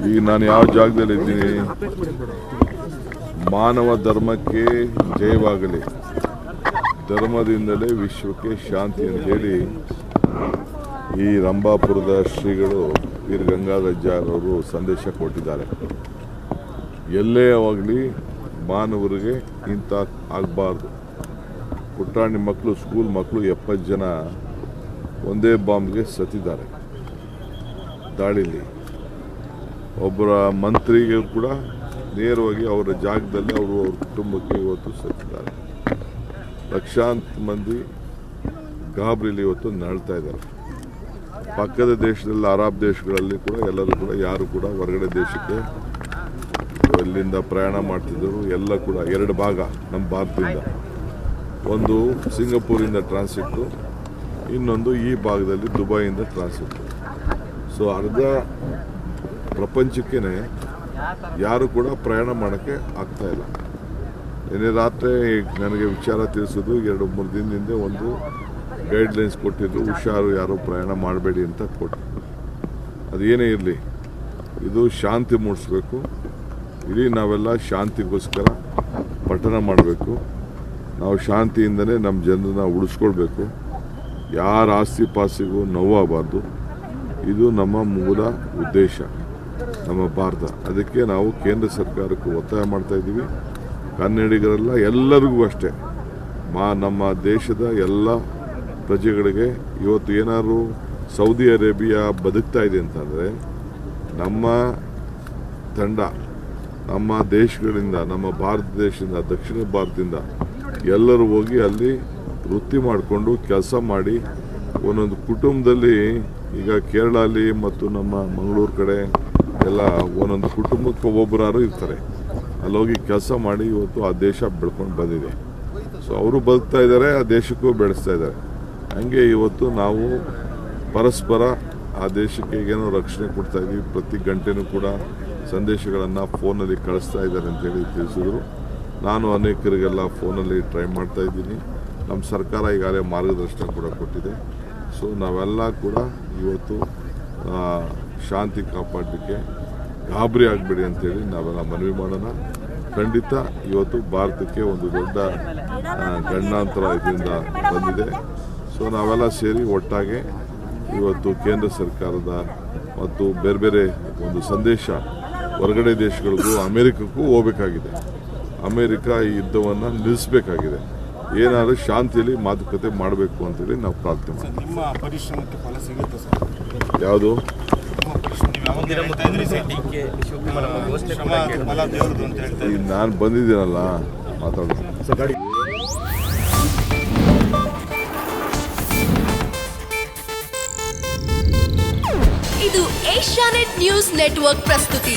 ಈಗ ನಾನು ಯಾವ ಜಾಗದಲ್ಲಿ ಇದ್ದೀನಿ, ಮಾನವ ಧರ್ಮಕ್ಕೆ ಜಯವಾಗಲಿ, ಧರ್ಮದಿಂದಲೇ ವಿಶ್ವಕ್ಕೆ ಶಾಂತಿ ಅಂತೇಳಿ ಈ ರಂಭಾಪುರದ ಶ್ರೀಗಳು ವೀರ ಗಂಗಾಧರಾಚಾರ್ಯವರು ಸಂದೇಶ ಕೊಟ್ಟಿದ್ದಾರೆ. ಎಲ್ಲೇ ಆಗಲಿ ಮಾನವರಿಗೆ ಇಂಥ ಆಗಬಾರ್ದು. ಪುಟಾಣಿ ಮಕ್ಕಳು, ಸ್ಕೂಲ್ ಮಕ್ಕಳು 70 ಜನ ಒಂದೇ ಬಾಂಬ್ಗೆ ಸತ್ತಿದ್ದಾರೆ ದಾಳಿಲಿ. ಒಬ್ಬರ ಮಂತ್ರಿಗೆ ಕೂಡ ನೇರವಾಗಿ ಅವರ ಜಾಗದಲ್ಲಿ ಅವ್ರ ಕುಟುಂಬಕ್ಕೆ ಇವತ್ತು ಸತ್ತಿದ್ದಾರೆ. ಲಕ್ಷಾಂತರ ಮಂದಿ ಗಾಬರಿಲಿ ಇವತ್ತು ನರಳ್ತಾ ಇದ್ದಾರೆ. ಪಕ್ಕದ ದೇಶದಲ್ಲಿ, ಅರಬ್ ದೇಶಗಳಲ್ಲಿ ಕೂಡ ಎಲ್ಲರೂ ಕೂಡ ಯಾರು ಕೂಡ ಹೊರಗಡೆ ದೇಶಕ್ಕೆ ಇಲ್ಲಿಂದ ಪ್ರಯಾಣ ಮಾಡ್ತಿದ್ದರು. ಎಲ್ಲ ಕೂಡ 2 ಭಾಗ ನಮ್ಮ ಭಾರತದಿಂದ, ಒಂದು ಸಿಂಗಪೂರಿಂದ ಟ್ರಾನ್ಸಿಟ್ಟು, ಇನ್ನೊಂದು ಈ ಭಾಗದಲ್ಲಿ ದುಬೈಯಿಂದ ಟ್ರಾನ್ಸಿಟ್ಟು. ಸೊ ಅರ್ಧ ಪ್ರಪಂಚಕ್ಕೇ ಯಾರು ಕೂಡ ಪ್ರಯಾಣ ಮಾಡೋಕ್ಕೆ ಆಗ್ತಾಯಿಲ್ಲ. ನಿನ್ನೆ ರಾತ್ರಿ ನನಗೆ ವಿಚಾರ ತಿಳಿಸೋದು 2-3 ದಿನದಿಂದ ಒಂದು ಗೈಡ್ಲೈನ್ಸ್ ಕೊಟ್ಟಿದ್ರು, ಹುಷಾರು, ಯಾರು ಪ್ರಯಾಣ ಮಾಡಬೇಡಿ ಅಂತ ಕೊಟ್ಟು. ಅದೇನೇ ಇರಲಿ, ಇದು ಶಾಂತಿ ಮೂಡಿಸ್ಬೇಕು. ಇಡೀ ನಾವೆಲ್ಲ ಶಾಂತಿಗೋಸ್ಕರ ಪಠಣ ಮಾಡಬೇಕು. ನಾವು ಶಾಂತಿಯಿಂದಲೇ ನಮ್ಮ ಜನರನ್ನ ಉಳಿಸ್ಕೊಳ್ಬೇಕು. ಯಾರ ಆಸ್ತಿ ಪಾಸ್ತಿಗೂ ನೋವಾಗಬಾರ್ದು. ಇದು ನಮ್ಮ ಮೂಲ ಉದ್ದೇಶ, ನಮ್ಮ ಭಾರತ. ಅದಕ್ಕೆ ನಾವು ಕೇಂದ್ರ ಸರ್ಕಾರಕ್ಕೆ ಒತ್ತಾಯ ಮಾಡ್ತಾಯಿದ್ದೀವಿ. ಕನ್ನಡಿಗರೆಲ್ಲ ಎಲ್ಲರಿಗೂ ಅಷ್ಟೇ, ನಮ್ಮ ದೇಶದ ಎಲ್ಲ ಪ್ರಜೆಗಳಿಗೆ ಇವತ್ತು ಏನಾದ್ರು ಸೌದಿ ಅರೇಬಿಯಾ ಬದುಕ್ತಾ ಇದೆ ಅಂತಂದರೆ, ನಮ್ಮ ತಂಡ ನಮ್ಮ ದೇಶಗಳಿಂದ, ನಮ್ಮ ಭಾರತ ದೇಶದಿಂದ, ದಕ್ಷಿಣ ಭಾರತದಿಂದ ಎಲ್ಲರೂ ಹೋಗಿ ಅಲ್ಲಿ ವೃತ್ತಿ ಮಾಡಿಕೊಂಡು ಕೆಲಸ ಮಾಡಿ ಒಂದೊಂದು ಕುಟುಂಬದಲ್ಲಿ, ಈಗ ಕೇರಳಲ್ಲಿ ಮತ್ತು ನಮ್ಮ ಮಂಗಳೂರು ಕಡೆ ಎಲ್ಲ ಒಂದೊಂದು ಕುಟುಂಬಕ್ಕೆ ಒಬ್ಬೊಬ್ಬರಾರು ಇರ್ತಾರೆ. ಅಲ್ಲೋಗಿ ಕೆಲಸ ಮಾಡಿ ಇವತ್ತು ಆ ದೇಶ ಬೆಳ್ಕೊಂಡು ಬಂದಿದೆ. ಸೊ ಅವರು ಬದುಕ್ತಾ ಇದ್ದಾರೆ, ಆ ದೇಶಕ್ಕೂ ಬೆಳೆಸ್ತಾ ಇದ್ದಾರೆ. ಹಂಗೆ ಇವತ್ತು ನಾವು ಪರಸ್ಪರ ಆ ದೇಶಕ್ಕೆ ಏನೋ ರಕ್ಷಣೆ ಕೊಡ್ತಾ ಇದ್ದೀವಿ. ಪ್ರತಿ ಗಂಟೆನೂ ಕೂಡ ಸಂದೇಶಗಳನ್ನು ಫೋನಲ್ಲಿ ಕಳಿಸ್ತಾ ಇದ್ದಾರೆ ಅಂತೇಳಿ ತಿಳಿಸಿದ್ರು. ನಾನು ಅನೇಕರಿಗೆಲ್ಲ ಫೋನಲ್ಲಿ ಟ್ರೈ ಮಾಡ್ತಾ ಇದ್ದೀನಿ. ನಮ್ಮ ಸರ್ಕಾರ ಈಗಾಗಲೇ ಮಾರ್ಗದರ್ಶನ ಕೂಡ ಕೊಟ್ಟಿದೆ. ಸೊ ನಾವೆಲ್ಲ ಕೂಡ ಇವತ್ತು ಶಾಂತಿ ಕಾಪಾಡಲಿಕ್ಕೆ ಗಾಬರಿ ಆಗಬೇಡಿ ಅಂತೇಳಿ ನಾವೆಲ್ಲ ಮನವಿ ಮಾಡೋಣ. ಖಂಡಿತ ಇವತ್ತು ಭಾರತಕ್ಕೆ ಒಂದು ದೊಡ್ಡ ಗಂಡಾಂತರ ಇದರಿಂದ ಬಂದಿದೆ. ಸೊ ನಾವೆಲ್ಲ ಸೇರಿ ಒಟ್ಟಾಗೆ ಇವತ್ತು ಕೇಂದ್ರ ಸರ್ಕಾರದ ಮತ್ತು ಬೇರೆ ಬೇರೆ ಒಂದು ಸಂದೇಶ ಹೊರಗಡೆ ದೇಶಗಳಿಗೂ, ಅಮೇರಿಕಕ್ಕೂ ಹೋಗಬೇಕಾಗಿದೆ. ಅಮೇರಿಕ ಈ ಯುದ್ಧವನ್ನು ನಿಲ್ಲಿಸಬೇಕಾಗಿದೆ. ಏನಾದರೂ ಶಾಂತಿಯಲ್ಲಿ ಮಾತುಕತೆ ಮಾಡಬೇಕು ಅಂತೇಳಿ ನಾವು ಪ್ರಾರ್ಥನೆ ಮಾಡ್ತೀವಿ. ನಿಮ್ಮ ಪರಿಶ್ರಮಕ್ಕೆ ಫಲ ಸಿಗುತ್ತೆ ಸರ್? ಯಾವುದು ನಾನು ಬಂದಿದ್ದೀನಲ್ಲ ಮಾತಾಡೋಣ. ಇದು ಏಷ್ಯಾನೆಟ್ ನ್ಯೂಸ್ ನೆಟ್ವರ್ಕ್ ಪ್ರಸ್ತುತಿ.